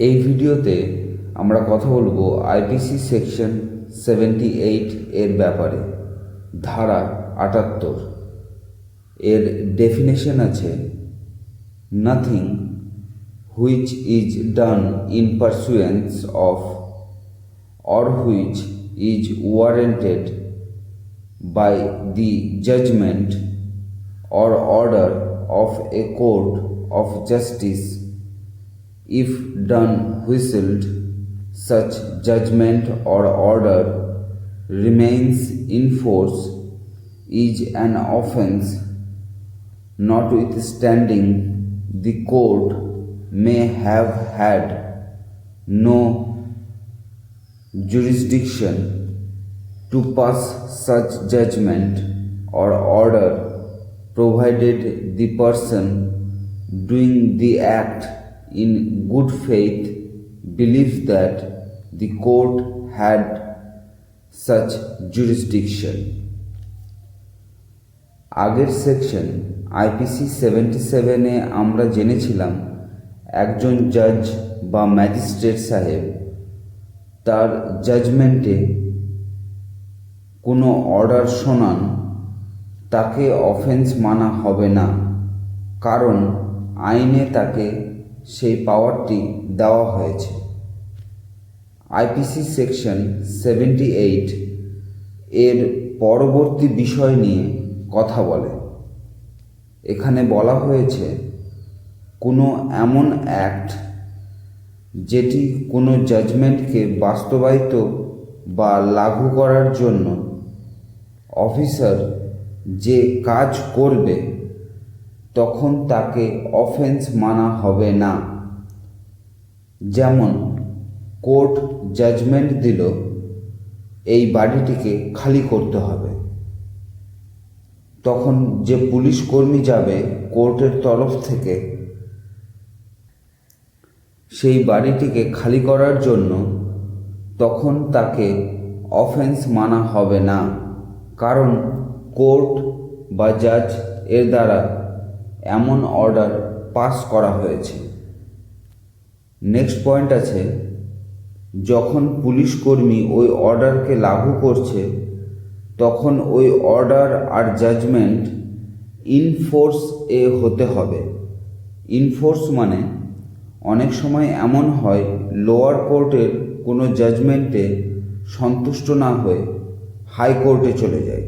এই ভিডিওতে আমরা কথা বলবো আইপিসি সেকশন 78 এর ব্যাপারে। ধারা 78 এর ডেফিনেশন আছে, nothing which is done in pursuance of or which is warranted by the judgment or order of a court of justice, if done whistled, such judgment or order remains in force, is an offence, notwithstanding the court may have had no jurisdiction to pass such judgment or order, provided the person doing the act in good faith believes that the court had such jurisdiction. আগের section IPC 77-এ আমরা জেনেছিলাম একজন জাজ বা magistrate সাহেব তার জাজমেন্টে কোনো order শোনান, তাকে অফেন্স মানা হবে না, কারণ আইনে তাকে সেই পাওয়ারটি দেওয়া হয়েছে। আইপিসি সেকশন 78 এর পরবর্তী বিষয় নিয়ে কথা বলে। এখানে বলা হয়েছে কোনো এমন অ্যাক্ট যেটি কোনো জাজমেন্টকে বাস্তবায়িত বা লাগু করার জন্য অফিসার যে কাজ করবে তখন তাকে অফেন্স মানা হবে না। যেমন কোর্ট জাজমেন্ট দিল এই বাড়িটিকে খালি করতে হবে, তখন যে পুলিশ কর্মী যাবে কোর্টের তরফ থেকে সেই বাড়িটিকে খালি করার জন্য, তখন তাকে অফেন্স মানা হবে না, কারণ কোর্ট বা জাজ এর দ্বারা এমন অর্ডার পাস করা হয়েছে। নেক্সট পয়েন্ট আছে, যখন পুলিশ কর্মী ওই অর্ডারকে লাগু করছে তখন ওই অর্ডার আর জাজমেন্ট ইনফোর্স এ হতে হবে। ইনফোর্স মানে অনেক সময় এমন হয় লোয়ার কোর্টের কোনো জাজমেন্টে সন্তুষ্ট না হয়ে হাইকোর্টে চলে যায়।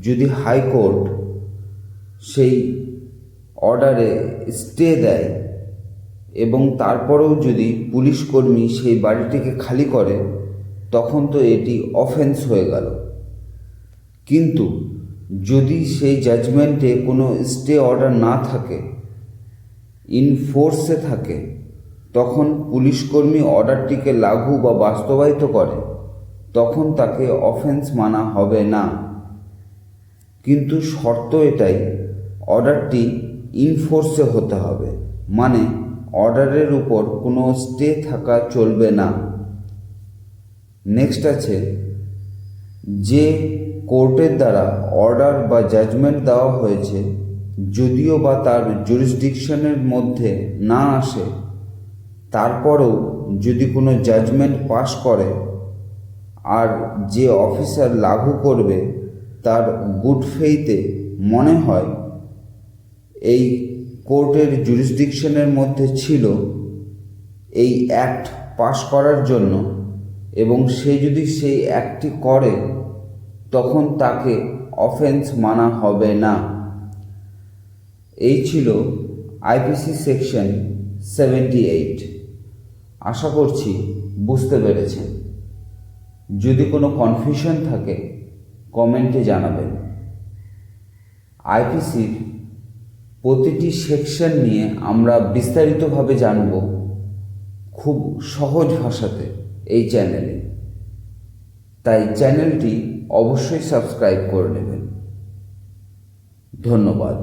যদি হাইকোর্ট সেই অর্ডারে স্টে দেয় এবং তারপরেও যদি পুলিশ কর্মী সেই বাড়িটিকে খালি করে, তখন তো এটি অফেন্স হয়ে গেল। কিন্তু যদি সেই জাজমেন্টে কোনো স্টে অর্ডার না থাকে, ইনফোর্সে থাকে, তখন পুলিশ কর্মী অর্ডারটিকে লাগু বা বাস্তবায়িত করে, তখন তাকে অফেন্স মানা হবে না। কিন্তু শর্ত এটাই, অর্ডারটি ইনফোর্সে হতে হবে, মানে অর্ডারের উপর কোনো স্টে থাকা চলবে না। নেক্সট আছে, যে কোর্টের দ্বারা অর্ডার বা জাজমেন্ট দেওয়া হয়েছে যদিও বা তার জুরিসডিকশনের মধ্যে না আসে, তারপরেও যদি কোনো জাজমেন্ট পাস করে আর যে অফিসার লাগু করবে তার গুড ফেইথে মনে হয় এই কোর্টের জুরিসডিকশনের মধ্যে ছিল এই অ্যাক্ট পাস করার জন্য, এবং সে যদি সেই অ্যাক্টটি করে তখন তাকে অফেন্স মানা হবে না। এই ছিল আইপিসি সেকশন 78। আশা করছি বুঝতে পেরেছেন। যদি কোনো কনফিউশন থাকে কমেন্টে জানাবেন। আইপিসির প্রতিটি সেকশন নিয়ে আমরা বিস্তারিতভাবে জানব খুব সহজ ভাষাতে এই চ্যানেলে, তাই চ্যানেলটি অবশ্যই সাবস্ক্রাইব করে নেবেন। ধন্যবাদ।